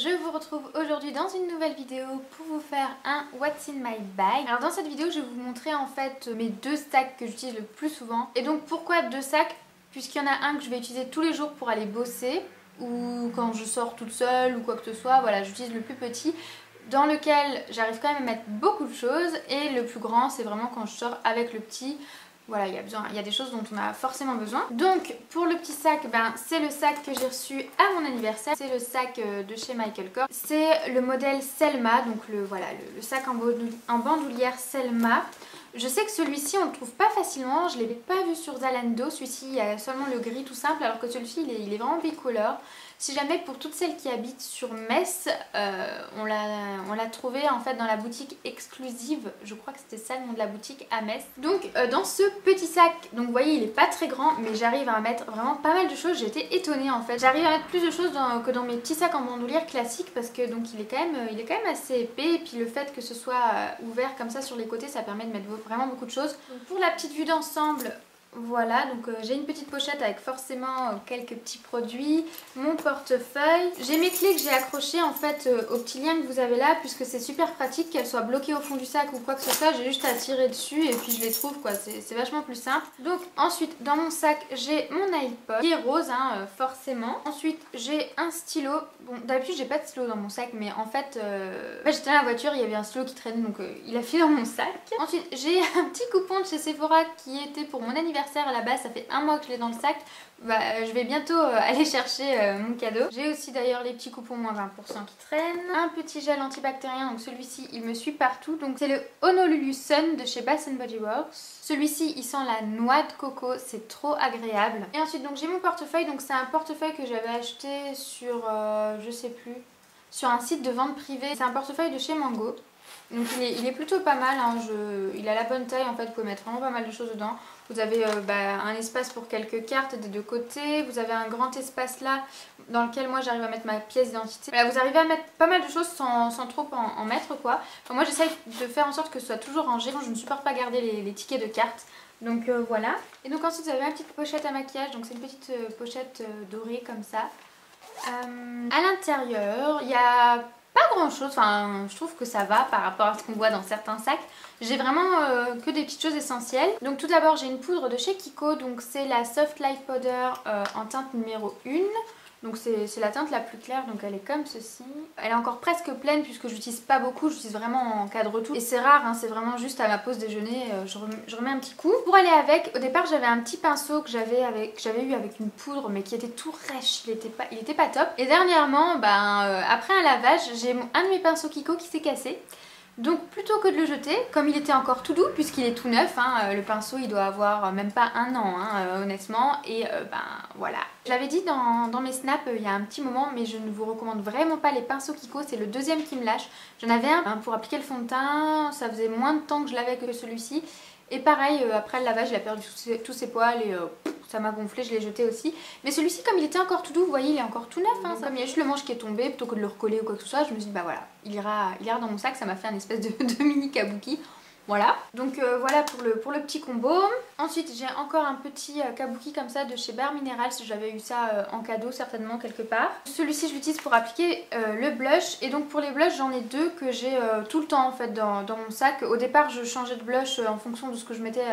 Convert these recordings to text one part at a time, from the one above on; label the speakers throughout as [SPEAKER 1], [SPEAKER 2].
[SPEAKER 1] je vous retrouve aujourd'hui dans une nouvelle vidéo pour vous faire un What's in my bag. Alors dans cette vidéo je vais vous montrer en fait mes deux sacs que j'utilise le plus souvent. Et donc pourquoi deux sacs? Puisqu'il y en a un que je vais utiliser tous les jours pour aller bosser ou quand je sors toute seule ou quoi que ce soit, voilà, j'utilise le plus petit dans lequel j'arrive quand même à mettre beaucoup de choses, et le plus grand c'est vraiment quand je sors avec le petit. Voilà, il y a des choses dont on a forcément besoin. Donc pour le petit sac, c'est le sac que j'ai reçu à mon anniversaire. C'est le sac de chez Michael Kors. C'est le modèle Selma, donc le sac en bandoulière Selma. Je sais que celui-ci on le trouve pas facilement, je ne l'ai pas vu sur Zalando. Celui-ci il y a seulement le gris tout simple, alors que celui-ci il est vraiment bicolore. Si jamais pour toutes celles qui habitent sur Metz, on l'a trouvé en fait dans la boutique exclusive, je crois que c'était ça le nom de la boutique à Metz. Donc dans ce petit sac, donc vous voyez il est pas très grand mais j'arrive à mettre vraiment pas mal de choses, j'ai été étonnée en fait. J'arrive à mettre plus de choses que dans mes petits sacs en bandoulière classiques parce que donc il est quand même assez épais, et puis le fait que ce soit ouvert comme ça sur les côtés ça permet de mettre vraiment beaucoup de choses. Donc pour la petite vue d'ensemble, voilà, donc j'ai une petite pochette avec forcément quelques petits produits, mon portefeuille. J'ai mes clés que j'ai accrochées en fait au petit lien que vous avez là, puisque c'est super pratique qu'elles soient bloquées au fond du sac ou quoi que ce soit. J'ai juste à tirer dessus et puis je les trouve quoi, c'est vachement plus simple. Donc ensuite dans mon sac j'ai mon iPod qui est rose forcément. Ensuite j'ai un stylo. Bon d'habitude j'ai pas de stylo dans mon sac, mais en fait j'étais dans la voiture, il y avait un stylo qui traînait donc il a filé dans mon sac. Ensuite j'ai un petit coupon de chez Sephora qui était pour mon anniversaire. À la base ça fait un mois que je l'ai dans le sac, je vais bientôt aller chercher mon cadeau. J'ai aussi d'ailleurs les petits coupons moins 20% qui traînent. Un petit gel antibactérien, donc celui-ci il me suit partout, donc c'est le Honolulu Sun de chez Bath Body Works. Celui-ci il sent la noix de coco, c'est trop agréable. Et ensuite donc j'ai mon portefeuille, donc c'est un portefeuille que j'avais acheté sur je sais plus, sur un site de vente privée. C'est un portefeuille de chez Mango. Donc il est plutôt pas mal, il a la bonne taille en fait, vous pouvez mettre vraiment pas mal de choses dedans. Vous avez un espace pour quelques cartes des deux côtés, vous avez un grand espace là dans lequel moi j'arrive à mettre ma pièce d'identité. Voilà, vous arrivez à mettre pas mal de choses sans trop en mettre quoi. Enfin, moi j'essaye de faire en sorte que ce soit toujours rangé, je ne supporte pas garder les tickets de cartes. Donc voilà. Et donc ensuite vous avez une petite pochette à maquillage, donc c'est une petite pochette dorée comme ça. À l'intérieur il y a pas grand chose, enfin je trouve que ça va par rapport à ce qu'on voit dans certains sacs. J'ai vraiment que des petites choses essentielles. Donc tout d'abord j'ai une poudre de chez Kiko, donc c'est la Soft Light Powder en teinte numéro 1. Donc c'est la teinte la plus claire, donc elle est comme ceci. Elle est encore presque pleine puisque je l'utilise pas beaucoup, j'utilise vraiment en cas de retour. Et c'est rare, c'est vraiment juste à ma pause déjeuner, je remets un petit coup. Pour aller avec, au départ j'avais un petit pinceau que j'avais eu avec une poudre mais qui était tout rêche, il était pas top. Et dernièrement, après un lavage, j'ai un de mes pinceaux Kiko qui s'est cassé. Donc plutôt que de le jeter, comme il était encore tout doux puisqu'il est tout neuf, le pinceau il doit avoir même pas un an honnêtement, et voilà. Je l'avais dit dans mes snaps il y a un petit moment, mais je ne vous recommande vraiment pas les pinceaux Kiko, c'est le deuxième qui me lâche. J'en avais un pour appliquer le fond de teint, ça faisait moins de temps que je l'avais que celui-ci. Et pareil, après le lavage il a perdu tous ses poils et ça m'a gonflé, je l'ai jeté aussi. Mais celui-ci comme il était encore tout doux, vous voyez il est encore tout neuf, comme il y a juste le manche qui est tombé, plutôt que de le recoller ou quoi que ce soit, je me suis dit voilà, il ira dans mon sac, ça m'a fait un espèce de mini kabuki. Voilà, donc voilà pour le petit combo. Ensuite j'ai encore un petit kabuki comme ça de chez Bare Minerals, j'avais eu ça en cadeau certainement quelque part. Celui-ci je l'utilise pour appliquer le blush, et donc pour les blushs j'en ai deux que j'ai tout le temps en fait dans mon sac. Au départ je changeais de blush en fonction de ce que je mettais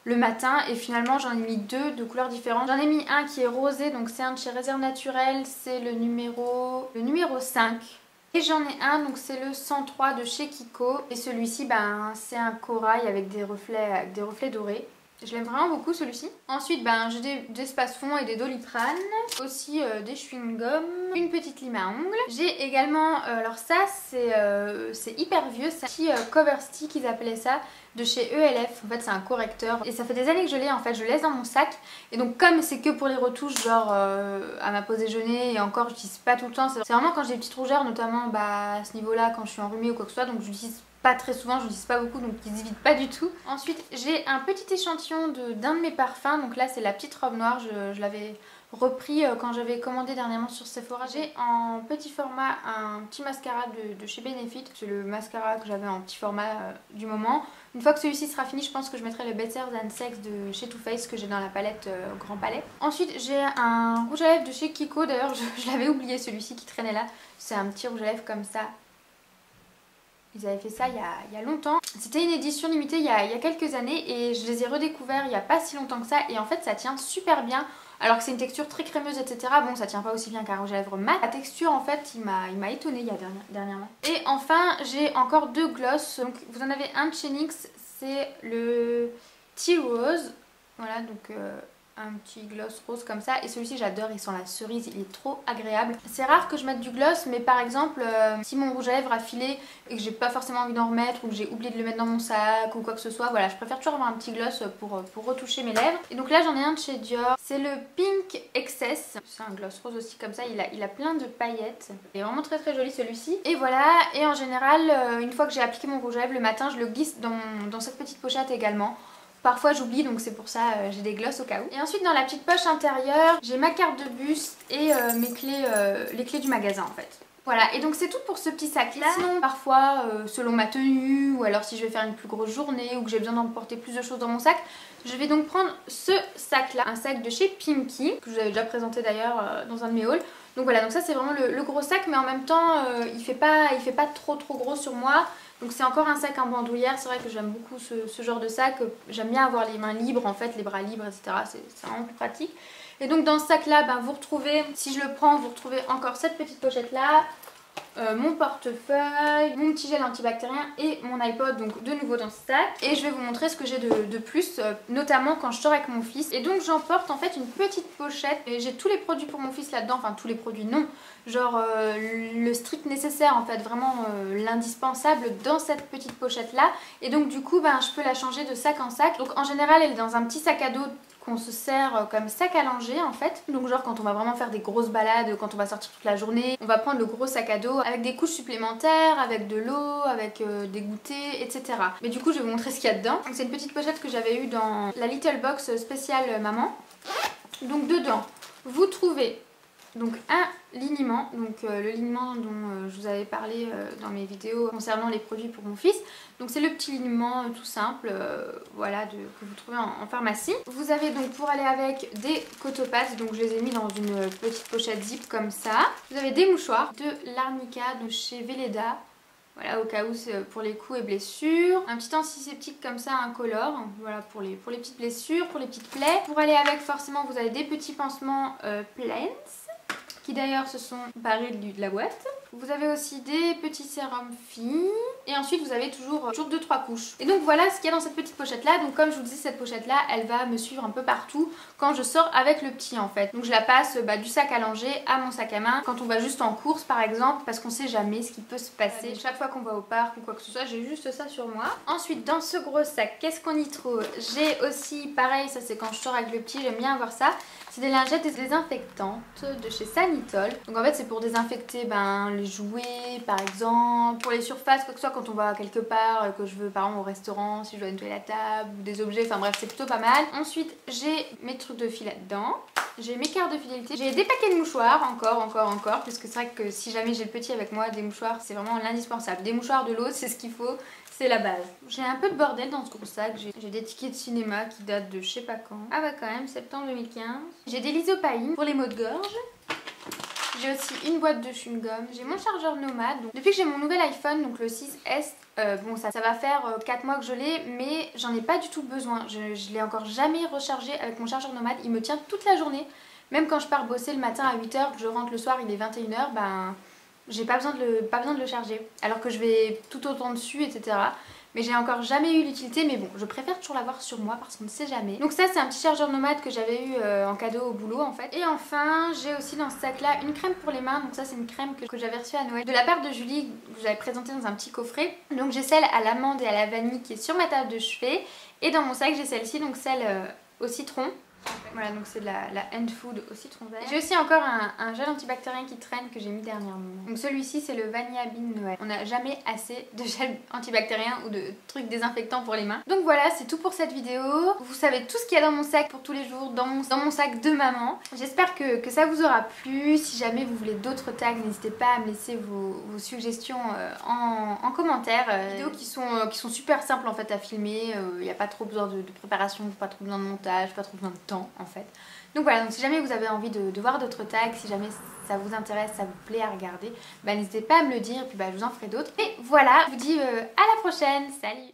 [SPEAKER 1] le matin, et finalement j'en ai mis deux de couleurs différentes. J'en ai mis un qui est rosé, donc c'est un de chez Réserve Naturelle, c'est le numéro 5. Et j'en ai un, donc c'est le 103 de chez Kiko. Et celui-ci, c'est un corail avec des reflets dorés. Je l'aime vraiment beaucoup celui-ci. Ensuite, j'ai des espaces-fonds et des Doliprane. Aussi des chewing-gum. Une petite lime à ongles. J'ai également, alors ça c'est hyper vieux, c'est un petit cover stick ils appelaient ça, de chez ELF. En fait c'est un correcteur et ça fait des années que je l'ai en fait, je le laisse dans mon sac. Et donc comme c'est que pour les retouches, genre à ma pause déjeuner, et encore j'utilise pas tout le temps, c'est vraiment quand j'ai des petites rougeurs, notamment à ce niveau là quand je suis enrhumée ou quoi que ce soit, donc j'utilise pas très souvent, je l'utilise pas beaucoup, donc il se vide pas du tout. Ensuite j'ai un petit échantillon d'un de mes parfums, donc là c'est la petite robe noire, je repris quand j'avais commandé dernièrement sur Sephora. J'ai en petit format un petit mascara de chez Benefit. C'est le mascara que j'avais en petit format du moment. Une fois que celui-ci sera fini, je pense que je mettrai le Better Than Sex de chez Too Faced que j'ai dans la palette Grand Palais. Ensuite, j'ai un rouge à lèvres de chez Kiko. D'ailleurs, je l'avais oublié, celui-ci qui traînait là. C'est un petit rouge à lèvres comme ça. Ils avaient fait ça il y a longtemps. C'était une édition limitée il y a quelques années et je les ai redécouverts il n'y a pas si longtemps que ça. Et en fait, ça tient super bien. Alors que c'est une texture très crémeuse, etc. Bon, ça tient pas aussi bien qu'un rouge à lèvres mat. La texture, en fait, il m'a étonnée dernièrement. Et enfin, j'ai encore 2 gloss. Donc, vous en avez un de chez NYX, c'est le Tea Rose. Voilà, donc un petit gloss rose comme ça. Et celui-ci, j'adore, il sent la cerise, il est trop agréable. C'est rare que je mette du gloss, mais par exemple, si mon rouge à lèvres a filé et que j'ai pas forcément envie d'en remettre ou que j'ai oublié de le mettre dans mon sac ou quoi que ce soit, voilà, je préfère toujours avoir un petit gloss pour retoucher mes lèvres. Et donc là, j'en ai un de chez Dior. C'est le Pink Excess. C'est un gloss rose aussi comme ça, il a plein de paillettes. Il est vraiment très très joli celui-ci. Et voilà, et en général, une fois que j'ai appliqué mon rouge à lèvres le matin, je le glisse dans cette petite pochette également. Parfois j'oublie, donc c'est pour ça j'ai des glosses au cas où. Et ensuite dans la petite poche intérieure, j'ai ma carte de bus et les clés du magasin en fait. Voilà, et donc c'est tout pour ce petit sac là. Sinon parfois selon ma tenue ou alors si je vais faire une plus grosse journée ou que j'ai besoin d'emporter plus de choses dans mon sac, je vais donc prendre ce sac là, un sac de chez Pimkie que je vous avais déjà présenté d'ailleurs dans un de mes hauls. Donc voilà, donc ça c'est vraiment le gros sac, mais en même temps il fait pas trop gros sur moi. Donc c'est encore un sac en bandoulière. C'est vrai que j'aime beaucoup ce genre de sac. J'aime bien avoir les mains libres en fait, les bras libres, etc. C'est vraiment plus pratique. Et donc dans ce sac là, vous retrouvez, si je le prends, vous retrouvez encore cette petite pochette là. Mon portefeuille, mon petit gel antibactérien et mon iPod, donc de nouveau dans ce sac. Et je vais vous montrer ce que j'ai de plus, notamment quand je sors avec mon fils. Et donc j'emporte en fait une petite pochette et j'ai tous les produits pour mon fils là-dedans, enfin tous les produits non, genre le strict nécessaire en fait, vraiment l'indispensable dans cette petite pochette là. Et donc du coup je peux la changer de sac en sac. Donc en général elle est dans un petit sac à dos qu'on se sert comme sac à langer en fait. Donc genre quand on va vraiment faire des grosses balades, quand on va sortir toute la journée, on va prendre le gros sac à dos avec des couches supplémentaires, avec de l'eau, avec des goûters, etc. Mais du coup je vais vous montrer ce qu'il y a dedans. C'est une petite pochette que j'avais eue dans la Little Box spéciale maman. Donc dedans vous trouvez donc un liniment, donc le liniment dont je vous avais parlé dans mes vidéos concernant les produits pour mon fils. Donc c'est le petit liniment tout simple, voilà, que vous trouvez en pharmacie. Vous avez donc pour aller avec des cotopates, donc je les ai mis dans une petite pochette zip comme ça. Vous avez des mouchoirs de l'Arnica de chez Velleda. Voilà, au cas où c'est pour les coups et blessures. Un petit antiseptique comme ça, incolore. Voilà, pour les petites blessures, pour les petites plaies. Pour aller avec, forcément, vous avez des petits pansements Plants, qui d'ailleurs se sont barrés de la boîte. Vous avez aussi des petits sérums filles. Et ensuite vous avez toujours 2-3 couches. Et donc voilà ce qu'il y a dans cette petite pochette là. Donc comme je vous disais, cette pochette là elle va me suivre un peu partout quand je sors avec le petit en fait. Donc je la passe du sac à langer à mon sac à main quand on va juste en course par exemple, parce qu'on sait jamais ce qui peut se passer. Chaque fois qu'on va au parc ou quoi que ce soit, j'ai juste ça sur moi. Ensuite dans ce gros sac, qu'est-ce qu'on y trouve? J'ai aussi, pareil, ça c'est quand je sors avec le petit, j'aime bien avoir ça. C'est des lingettes désinfectantes de chez Sanitol. Donc en fait c'est pour désinfecter les jouets par exemple, pour les surfaces, quoi que ce soit quand on va quelque part, que je veux par exemple au restaurant, si je dois nettoyer la table ou des objets, enfin bref c'est plutôt pas mal. Ensuite j'ai mes trucs de fil là-dedans. J'ai mes cartes de fidélité, j'ai des paquets de mouchoirs, encore, parce que c'est vrai que si jamais j'ai le petit avec moi, des mouchoirs c'est vraiment l'indispensable. Des mouchoirs, de l'eau, c'est ce qu'il faut, c'est la base. J'ai un peu de bordel dans ce gros sac, j'ai des tickets de cinéma qui datent de je sais pas quand. Ah bah quand même, septembre 2015. J'ai des lysopaïnes pour les maux de gorge. J'ai aussi une boîte de chewing-gum. J'ai mon chargeur Nomad. Donc, depuis que j'ai mon nouvel iPhone, donc le 6S, bon ça va faire 4 mois que je l'ai, mais j'en ai pas du tout besoin. Je l'ai encore jamais rechargé avec mon chargeur Nomad. Il me tient toute la journée. Même quand je pars bosser le matin à 8h, que je rentre le soir, il est 21h, j'ai pas besoin de le charger. Alors que je vais tout autant dessus, etc. Mais j'ai encore jamais eu l'utilité, mais bon, je préfère toujours l'avoir sur moi parce qu'on ne sait jamais. Donc ça c'est un petit chargeur Nomad que j'avais eu en cadeau au boulot en fait. Et enfin j'ai aussi dans ce sac là une crème pour les mains. Donc ça c'est une crème que j'avais reçue à Noël de la part de Julie, que j'avais présentée dans un petit coffret. Donc j'ai celle à l'amande et à la vanille qui est sur ma table de chevet. Et dans mon sac j'ai celle-ci, donc celle au citron. Voilà, donc c'est de la Hand Food au citron vert. J'ai aussi encore un gel antibactérien qui traîne que j'ai mis dernièrement. Donc celui-ci c'est le Vanilla Bean Noël. On n'a jamais assez de gel antibactérien ou de trucs désinfectants pour les mains. Donc voilà, c'est tout pour cette vidéo. Vous savez tout ce qu'il y a dans mon sac pour tous les jours, dans mon sac de maman. J'espère que ça vous aura plu. Si jamais vous voulez d'autres tags, n'hésitez pas à me laisser vos suggestions en commentaire. Vidéos qui sont super simples en fait à filmer. Il n'y a pas trop besoin de préparation, pas trop besoin de montage, pas trop besoin de temps en fait. Donc voilà, donc si jamais vous avez envie de voir d'autres tags, si jamais ça vous intéresse, ça vous plaît à regarder, bah, n'hésitez pas à me le dire et puis bah, je vous en ferai d'autres. Et voilà, je vous dis à la prochaine, salut!